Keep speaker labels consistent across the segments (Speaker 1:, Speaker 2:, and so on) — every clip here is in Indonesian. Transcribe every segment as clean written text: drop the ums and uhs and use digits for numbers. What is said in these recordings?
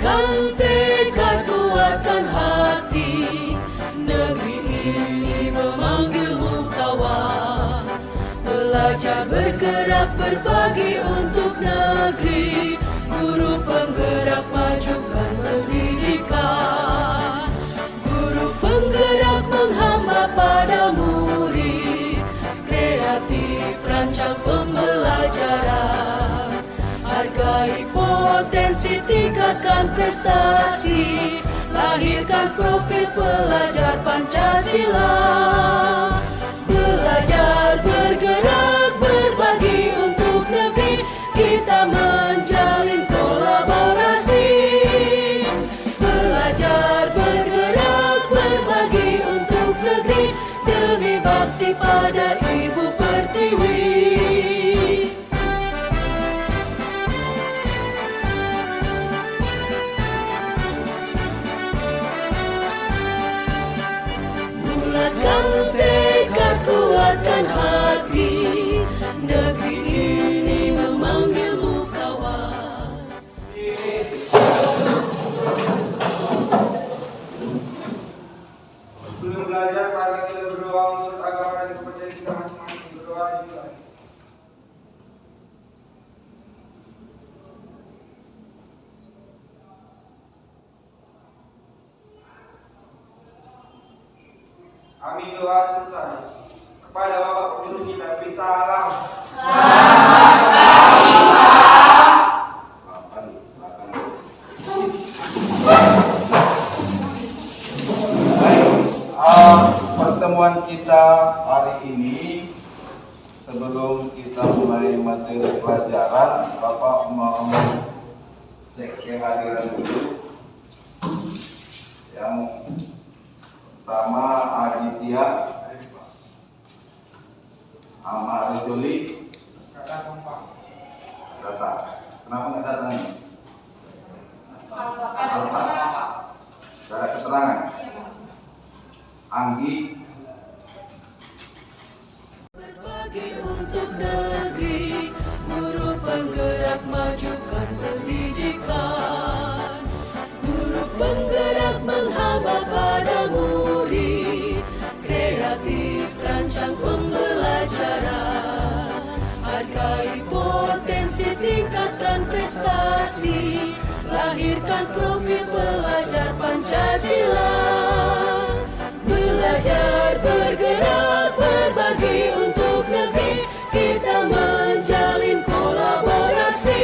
Speaker 1: Bulatkan tekad, kuatkan hati, negeri ini memanggilmu kawan. Belajar, bergerak, berbagi untuk negeri, guru penggerak majukan pendidikan. Guru penggerak menghamba pada murid, kreatif rancang pembelajaran. Hargai potensi, tingkatkan prestasi, lahirkan profil pelajar Pancasila. Belajar, bergerak, berbagi untuk negeri, kita menjalin kolaborasi. Belajar, bergerak, berbagi untuk negeri, demi bakti pada Ibu Pertiwi. Bulatkan tekad, kuatkan hati, negeri ini memanggilmu kawan.
Speaker 2: Sebelum belajar, mari kita berdoa menurut agama dan kepercayaan kita masing-masing. Berdoa dimulai. Amin, doa selesai. Kepada Bapak Guru kita beri salam.
Speaker 3: Pertemuan kita hari ini, sebelum kita mulai materi pelajaran, Bapak mau cek kehadiran dulu. Yang pertama Aditya, Ahmad Rizuli, data. Kenapa nggak datang ini? Ada keterangan. Anggi,
Speaker 1: Berbagi untuk negeri, guru penggerak majukan pendidikan. Guru penggerak menghamba pada murid, kreatif rancang pembelajaran. Hargai potensi, tingkatkan prestasi, lahirkan profil pelajar Pancasila. Belajar, bergerak, berbagi untuk negeri, kita menjalin kolaborasi.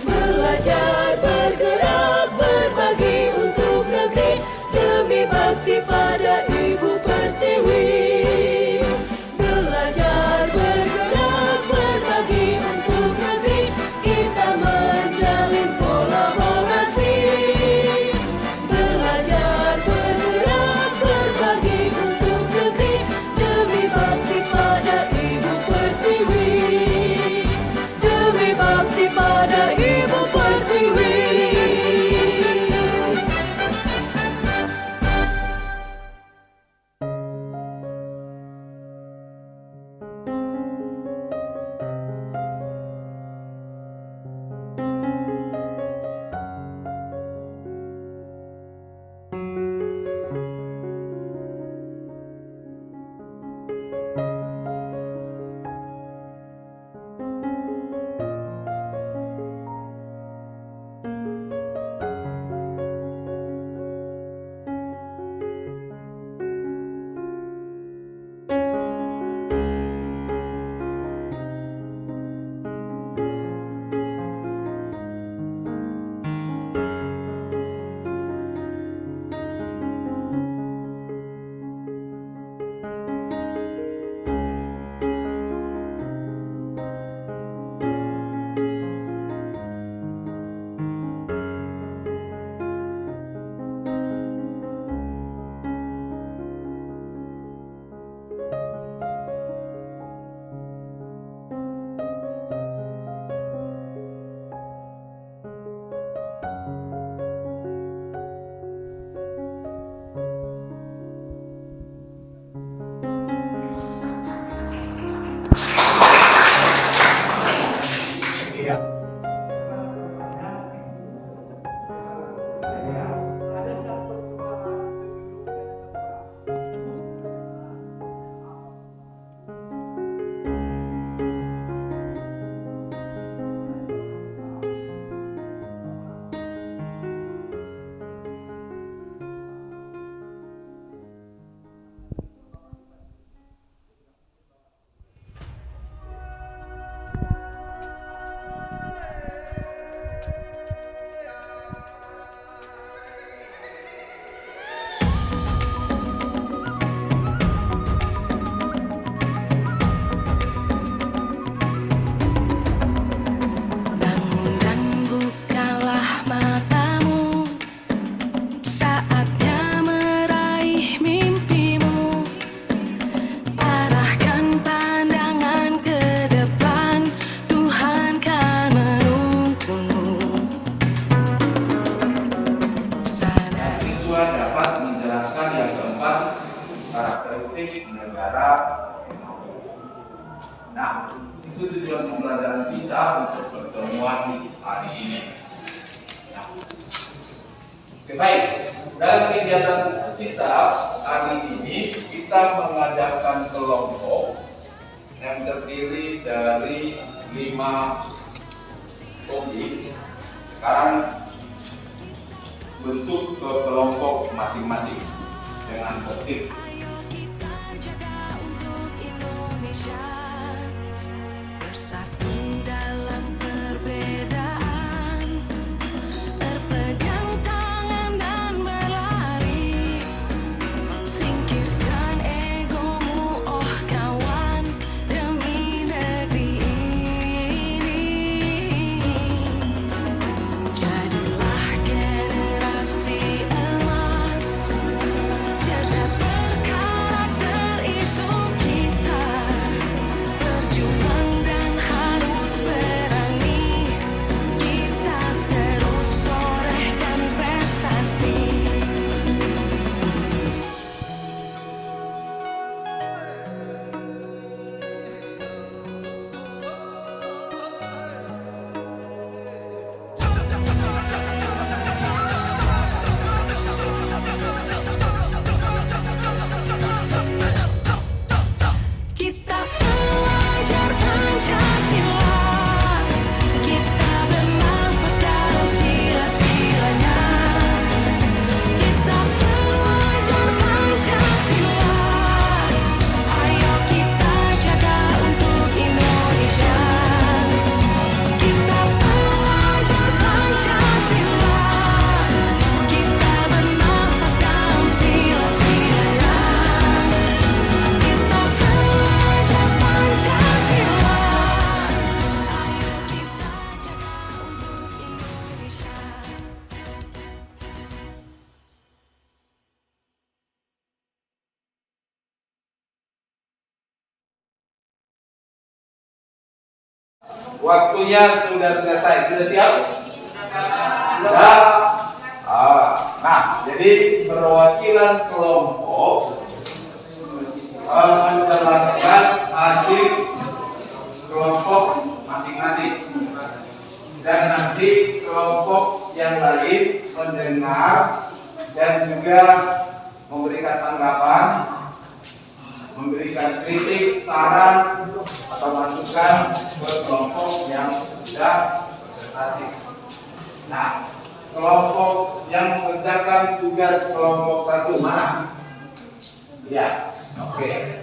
Speaker 1: Belajar, bergerak, berbagi untuk negeri, demi bakti pada Ibu Pertiwi. Belajar, bergerak, berbagi untuk negeri, kita menjalin kolaborasi. Belajar,
Speaker 3: Nah, itu tujuan pembelajaran kita untuk pertemuan hari ini. Nah, oke, baik. Dalam kegiatan kita hari ini kita mengadakan kelompok yang terdiri dari 5 topik. Sekarang bentuk ke kelompok masing-masing dengan tertib.
Speaker 1: Ayo kita jaga untuk Indonesia, bersatu dalam perbedaan, berpegang tangan dan berlari, singkirkan egomu oh kawan, demi negeri ini. Jadilah generasi emas, cerdas berkarakter itu kita, berjuang dan harus berani, kita terus torehkan prestasi. Kita belajar Pancasila, kita bernafas dalam sila-silanya. Kita belajar Pancasila, ayo kita jaga untuk Indonesia. Kita belajar Pancasila, kita bernafas dalam sila-silanya. Kita belajar Pancasila, ayo kita jaga untuk Indonesia.
Speaker 3: Waktunya sudah selesai. Sudah siap? Sudah. Nah, jadi perwakilan kelompok menjelaskan hasil kelompok masing-masing, dan nanti kelompok yang lain mendengar dan juga memberikan tanggapan, memberikan kritik, saran atau masukan ke kelompok yang sudah presentasi. Nah, kelompok yang mengerjakan tugas kelompok 1 mana? Ya, oke.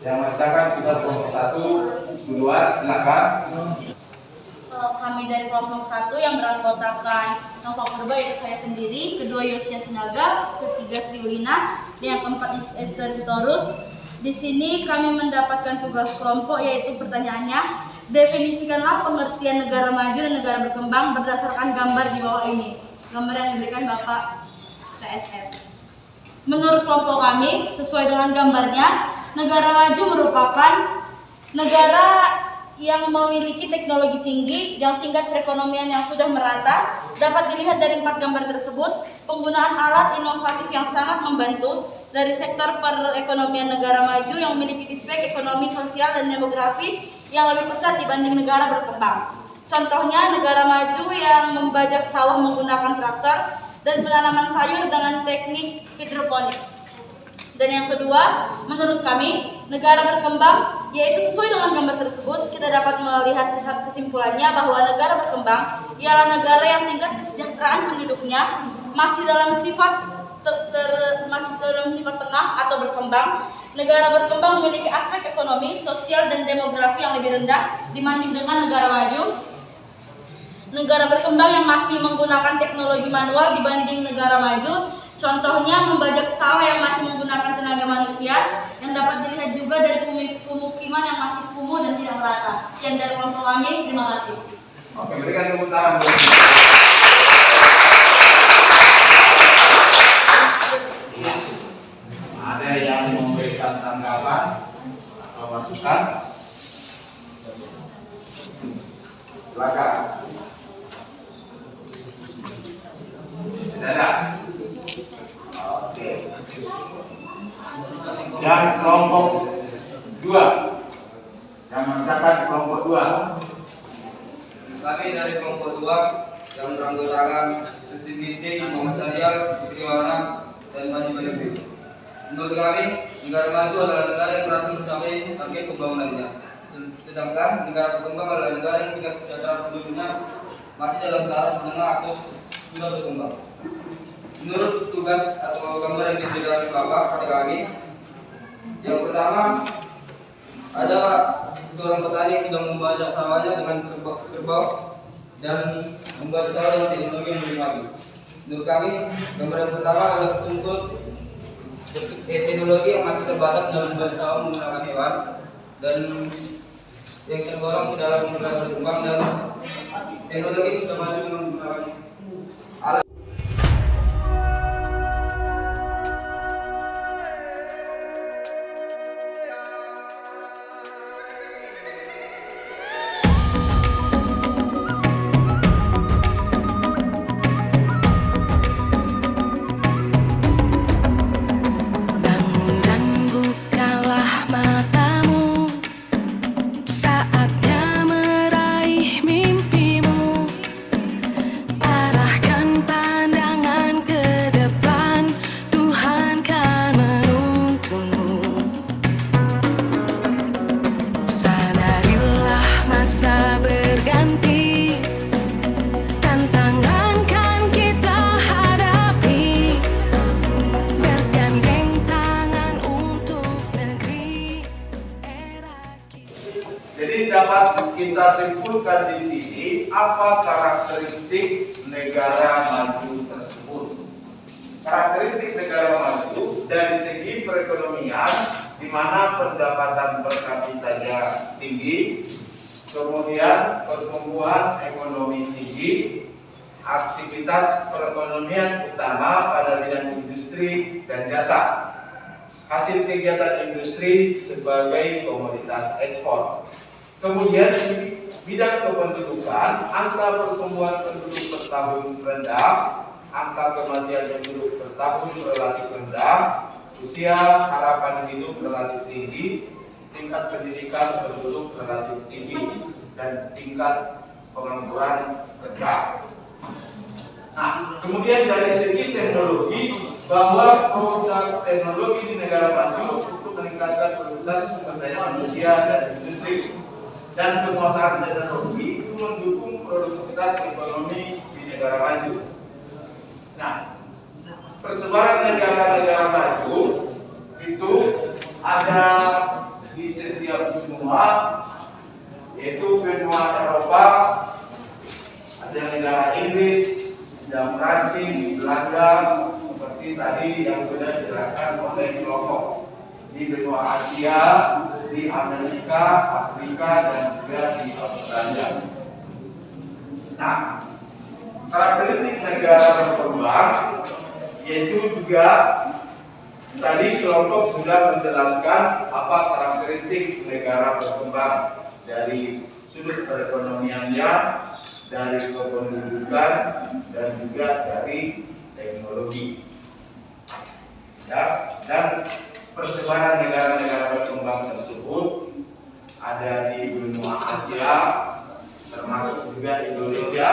Speaker 3: Yang mengerjakan tugas kelompok 1 duluan, silakan.
Speaker 4: Kami dari kelompok 1 yang beranggotakan Nova Purba, yaitu saya sendiri, kedua Yosia Sinaga, ketiga Sri Ulina, dan yang keempat Esther Sitorus. Di sini kami mendapatkan tugas kelompok, yaitu pertanyaannya, definisikanlah pengertian negara maju dan negara berkembang berdasarkan gambar di bawah ini. Gambar yang diberikan Bapak TSS. Menurut kelompok kami, sesuai dengan gambarnya, negara maju merupakan negara yang memiliki teknologi tinggi dan tingkat perekonomian yang sudah merata. Dapat dilihat dari 4 gambar tersebut, penggunaan alat inovatif yang sangat membantu dari sektor perekonomian negara maju yang memiliki aspek ekonomi, sosial, dan demografi yang lebih pesat dibanding negara berkembang. Contohnya, negara maju yang membajak sawah menggunakan traktor dan penanaman sayur dengan teknik hidroponik. Dan yang kedua, menurut kami, negara berkembang, yaitu sesuai dengan gambar tersebut, kita dapat melihat kesimpulannya bahwa negara berkembang ialah negara yang tingkat kesejahteraan penduduknya masih dalam sifat tengah atau berkembang. Negara berkembang memiliki aspek ekonomi, sosial, dan demografi yang lebih rendah dibanding dengan negara maju. Negara berkembang yang masih menggunakan teknologi manual dibanding negara maju. Contohnya membajak sawah yang masih menggunakan tenaga manusia, yang dapat dilihat juga dari pemukiman yang masih kumuh dan tidak merata. Sekian dari kelompok kami, terima kasih.
Speaker 3: Oke, berikan tepuk tangan. Ya. Ada yang memberikan tanggapan atau masukan? Silakan. Tidak ada. Oke. Yang kelompok 2 Yang mencatat kelompok 2.
Speaker 2: Kami dari kelompok 2 yang beranggotakan Kristi Binti, Muhammad Sadial, Putri Warna, dan Panji Beribu. Menurut kami, negara maju adalah negara yang berhasil mencapai target pembangunannya. Sedangkan negara berkembang adalah negara yang tingkat kesejahteraan penduduknya masih dalam tahap menengah atau sudah berkembang. Menurut tugas atau gambar yang diberikan Bapak pada kami, yang pertama ada seorang petani yang sedang membajak sawahnya dengan kerbau dan membuat sawah dengan teknologi yang lebih maju. Menurut kami, gambar yang pertama adalah tuntut teknologi yang masih terbatas dalam membuat sawah menggunakan hewan, dan yang tergolong di dalam negara berkembang dan teknologi yang sudah maju dengan menggunakan alat.
Speaker 1: Bangun dan bukalah matamu, saatnya meraih mimpimu. Arahkan pandangan ke depan, Tuhan kan menuntunmu. Sadarilah masa berganti, tantangan kan kita hadapi, bergandeng tangan untuk negeri era kita.
Speaker 3: Jadi dapat kita simpulkan di sini apa karakteristik negara maju tersebut. Karakteristik negara maju dari segi perekonomian, di mana pendapatan per kapitanya tinggi, kemudian pertumbuhan ekonomi tinggi, aktivitas perekonomian utama pada bidang industri dan jasa, hasil kegiatan industri sebagai komoditas ekspor. Kemudian di bidang kependudukan, angka pertumbuhan penduduk per tahun rendah, angka kematian penduduk per tahun relatif rendah, usia harapan hidup relatif tinggi, tingkat pendidikan penduduk relatif tinggi, dan tingkat pengangguran rendah. Nah, kemudian dari segi teknologi, bahwa produk teknologi di negara maju untuk meningkatkan produktivitas sumber daya manusia dan industri, dan penguasaan teknologi itu mendukung produktivitas ekonomi di negara maju. Nah, persebaran negara-negara maju itu ada di setiap benua, yaitu benua Eropa, ada negara Inggris, ada Prancis, Belanda, seperti tadi yang sudah dijelaskan oleh kelompok. Di benua Asia, di Amerika, Afrika, dan juga di Australia. Nah, karakteristik negara berkembang yaitu juga tadi kelompok sudah menjelaskan apa karakteristik negara berkembang dari sudut perekonomiannya, dari kependudukan, dan juga dari teknologi. Ya, dan persebaran negara-negara berkembang tersebut ada di benua Asia, termasuk juga Indonesia,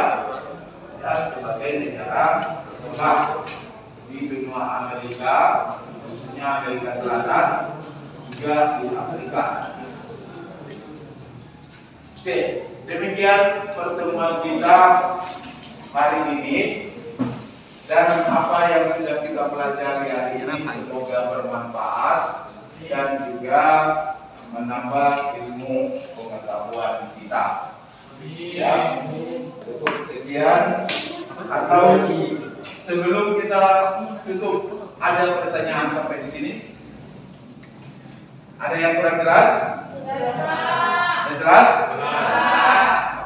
Speaker 3: ya, sebagai negara berkembang. Di benua Amerika, khususnya Amerika Selatan, juga di Afrika. Oke, demikian pertemuan kita hari ini. Dan apa yang sudah kita pelajari hari ini semoga bermanfaat dan juga menambah ilmu pengetahuan kita. Ya, cukup sekian. Atau sebelum kita tutup, ada pertanyaan sampai di sini? Ada yang kurang jelas? Sudah jelas?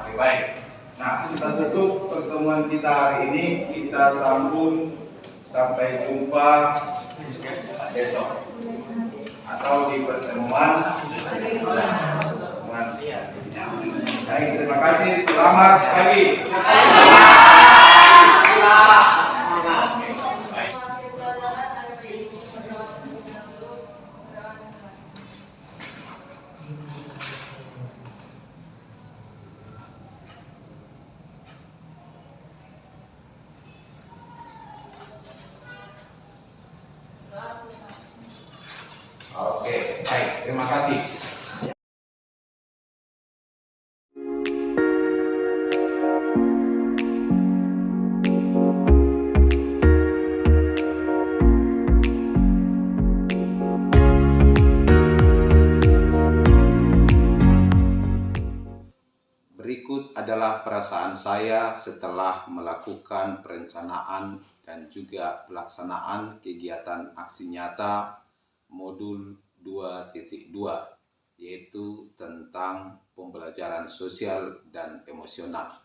Speaker 3: Oke, baik. Nah, kita tutup pertemuan kita hari ini. Kita sambung sampai jumpa besok atau di pertemuan berikutnya. Baik, terima kasih. Selamat pagi. Berikut adalah perasaan saya setelah melakukan perencanaan dan juga pelaksanaan kegiatan aksi nyata modul 2.2, yaitu tentang pembelajaran sosial dan emosional.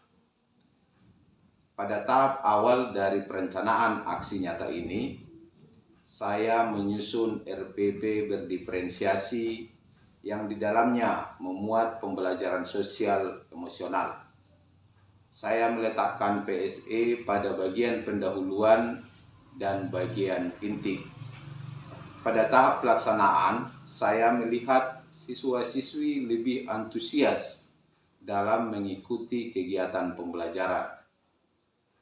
Speaker 3: Pada tahap awal dari perencanaan aksi nyata ini, saya menyusun RPP berdiferensiasi yang di dalamnya memuat pembelajaran sosial emosional. Saya meletakkan PSE pada bagian pendahuluan dan bagian inti. Pada tahap pelaksanaan, saya melihat siswa-siswi lebih antusias dalam mengikuti kegiatan pembelajaran.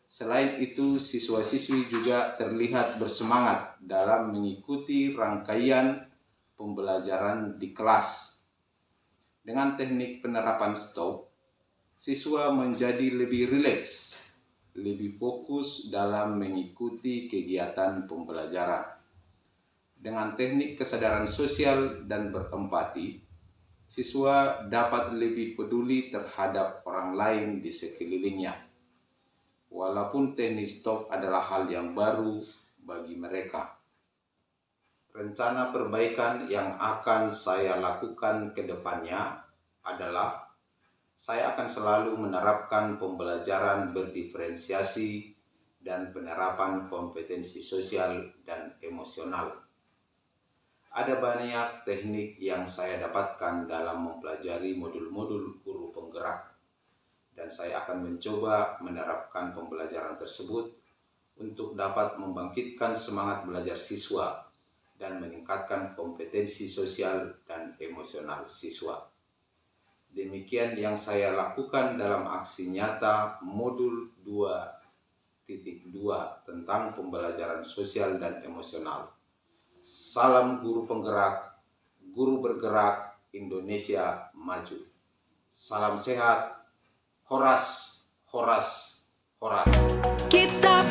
Speaker 3: Selain itu, siswa-siswi juga terlihat bersemangat dalam mengikuti rangkaian pembelajaran di kelas. Dengan teknik penerapan stop, siswa menjadi lebih rileks, lebih fokus dalam mengikuti kegiatan pembelajaran. Dengan teknik kesadaran sosial dan berempati, siswa dapat lebih peduli terhadap orang lain di sekelilingnya. Walaupun teknik stop adalah hal yang baru bagi mereka. Rencana perbaikan yang akan saya lakukan ke depannya adalah saya akan selalu menerapkan pembelajaran berdiferensiasi dan penerapan kompetensi sosial dan emosional. Ada banyak teknik yang saya dapatkan dalam mempelajari modul-modul guru penggerak, dan saya akan mencoba menerapkan pembelajaran tersebut untuk dapat membangkitkan semangat belajar siswa dan meningkatkan kompetensi sosial dan emosional siswa. Demikian yang saya lakukan dalam aksi nyata modul 2.2 tentang pembelajaran sosial dan emosional. Salam guru penggerak, guru bergerak, Indonesia maju. Salam sehat, horas, horas, horas.
Speaker 1: Kita